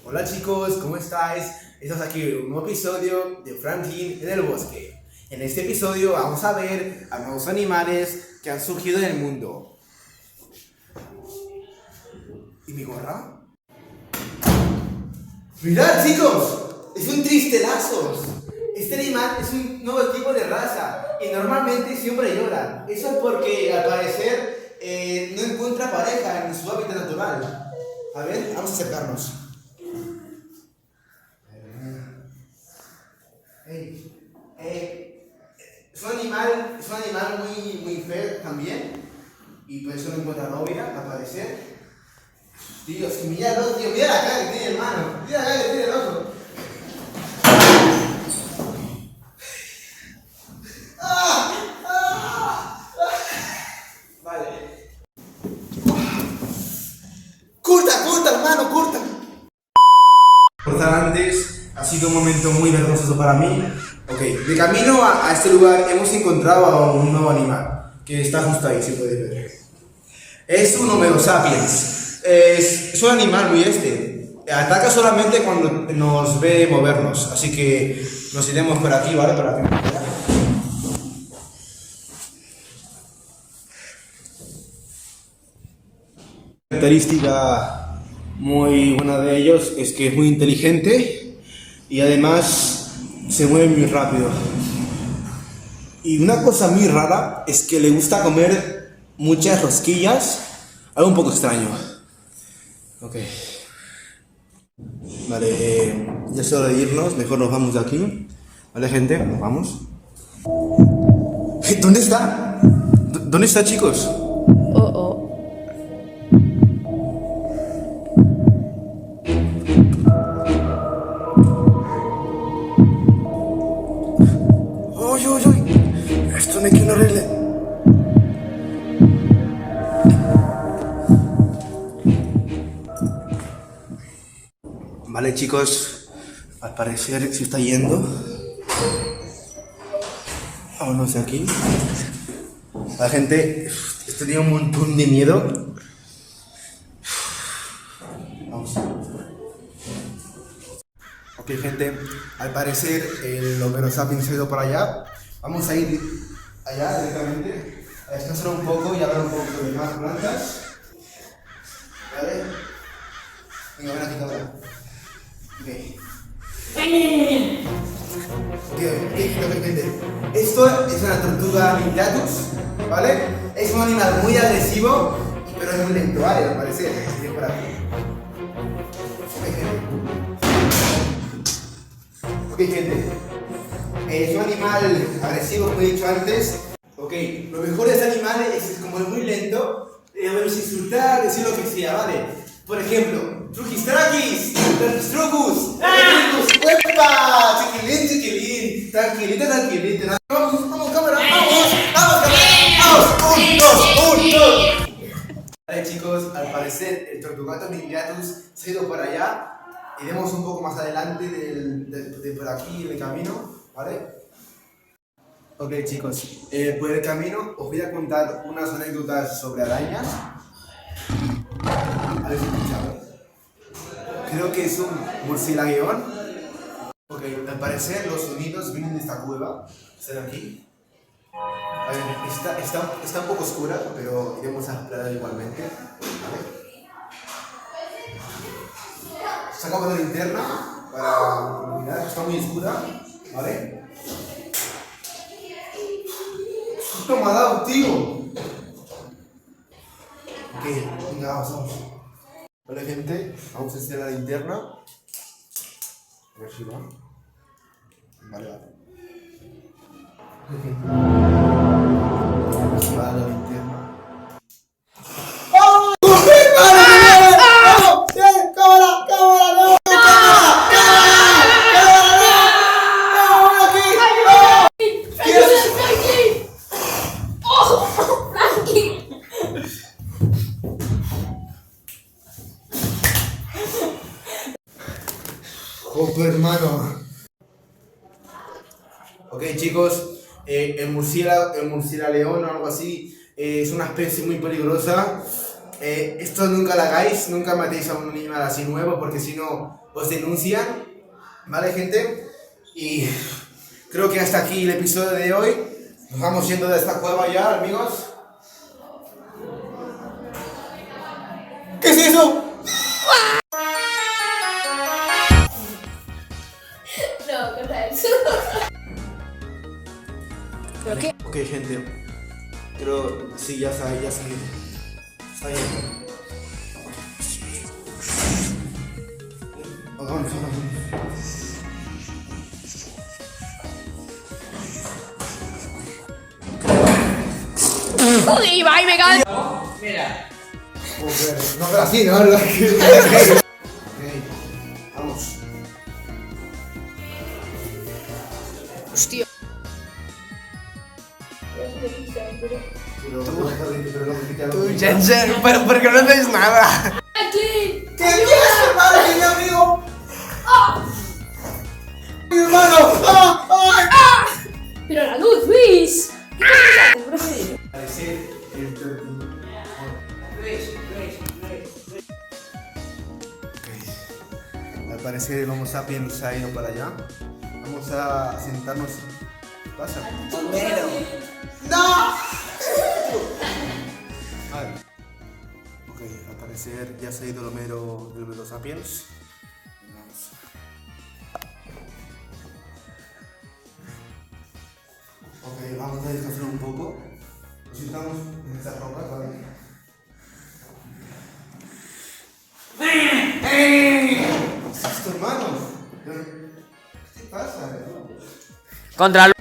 Hola chicos, ¿cómo estáis? Estamos aquí en un nuevo episodio de Franklin en el bosque. En este episodio vamos a ver a nuevos animales que han surgido en el mundo. ¿Y mi gorra? ¡Mirad chicos! ¡Es un tristelazos! Este animal es un nuevo tipo de raza y normalmente siempre llora. Eso es porque al parecer no encuentra pareja en su hábitat natural. A ver, vamos a acercarnos. Es un animal muy feo también. Y por eso no encuentra novia, al parecer. Tío, es que míralo, tío, mira la cara que tiene, hermano. Mira la cara que tiene el otro. Vale. Corta, hermano, corta. Antes ha sido un momento muy vergonzoso para mí. Ok, de camino a este lugar hemos encontrado a un nuevo animal que está justo ahí, se puede ver. Es un Homo sapiens. Es un animal muy ataca solamente cuando nos ve movernos, así que nos iremos por aquí, ¿vale? Para que... Característica muy buena de ellos es que es muy inteligente y además se mueve muy rápido. Y una cosa muy rara es que le gusta comer muchas rosquillas, algo un poco extraño. Ok. Vale, ya es hora de irnos, mejor nos vamos de aquí. Vale, gente, nos vamos. ¿Dónde está? ¿Dónde está, chicos? ¡Uy! Esto me quiere arreglar. Vale chicos, al parecer se está yendo. Vámonos de aquí. La gente, esto tiene un montón de miedo. Vamos. Ok gente, al parecer el Homo sapiens se ha ido para allá. Vamos a ir allá directamente, a descansar un poco y hablar un poco de más plantas. ¿Vale? Venga, ven aquí ahora. Ok, gente. Esto es una tortuga Miniatus, ¿vale? Es un animal muy agresivo, pero es muy lento, ¿vale? Al parecer. Viene por aquí. Ok, gente. Es un animal agresivo, como he dicho antes. Ok, lo mejor de este animal es que como es muy lento, debemos insultar, decir lo que sea, ¿vale? Por ejemplo, Trujistrakis, Trucus, ¡Uepa! Chiquilín, tranquilito. Vamos, cámara, vamos, 1, 2. Vale, chicos, al parecer el Tortugato Miniatus se ha ido para allá. Iremos un poco más adelante de por aquí en el camino, ¿vale? Ok, chicos, por el camino os voy a contar unas anécdotas sobre arañas. A ver si escuchamos. Creo que es un murciélago. Ok, al parecer los sonidos vienen de esta cueva. ¿Están aquí? A ver, está un poco oscura, pero iremos a explorar igualmente. ¿Vale? Sacamos la linterna para iluminar, está muy oscura. ¿Vale? ¡Susto me ha dado, tío! Ok, venga, vamos. Vale, gente, vamos a encender la linterna. A ver si va. Vale. Si va la linterna. ¡Oh! ¡Cámara! ¡No! ¡Cámara! ¡No! ¡Joder, hermano! Ok, chicos, el murciélago león o algo así es una especie muy peligrosa Esto nunca lo hagáis, nunca matéis a un animal así nuevo porque si no os denuncian, ¿vale, gente? Y creo que hasta aquí el episodio de hoy. Nos vamos yendo de esta cueva ya, amigos. ¿Qué es eso? No, corta eso. ¿Pero qué? Ok, gente. Creo, sí, ya está, ya está. Está bien. Vamos. Uy, va y me cae. Mira. No, pero así, ¿no? Ok, vamos. Hostia. Tú, Jensen, pero ¿por qué no haces nada? Aquí. ¿Qué quieres, hermano? ¿Qué amigo? ¡Mi hermano! ¡Ah! Pero la luz, Luis. ¿Qué pasa? Profe? Parecer el Ok. Al parecer el Homo sapiens ha ido para allá. Vamos a sentarnos. ¿Qué pasa? ¡No! Vale. Ok, al parecer ya se ha ido el Homo sapiens. Vamos. Ok, vamos a descansar un poco. Nos sentamos en estas rocas, ¿vale? ¿Qué es esto, hermano? ¿Qué te pasa? Contra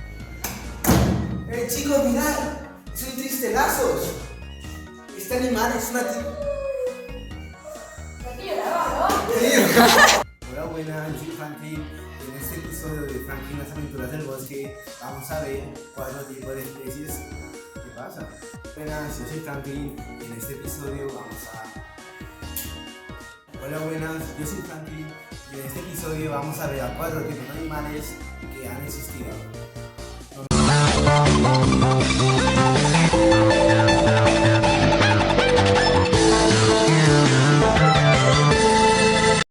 Chicos, mirad, soy tristelazos. Este animal es una Hola, buenas, soy Franklin. En este episodio de Franklin, las aventuras del bosque, vamos a ver 4 tipos de especies. ¿Qué pasa? Buenas, yo soy Franklin. En este episodio vamos a... Hola, buenas, yo soy Franklin. Y en este episodio vamos a ver a 4 tipos de animales que han existido.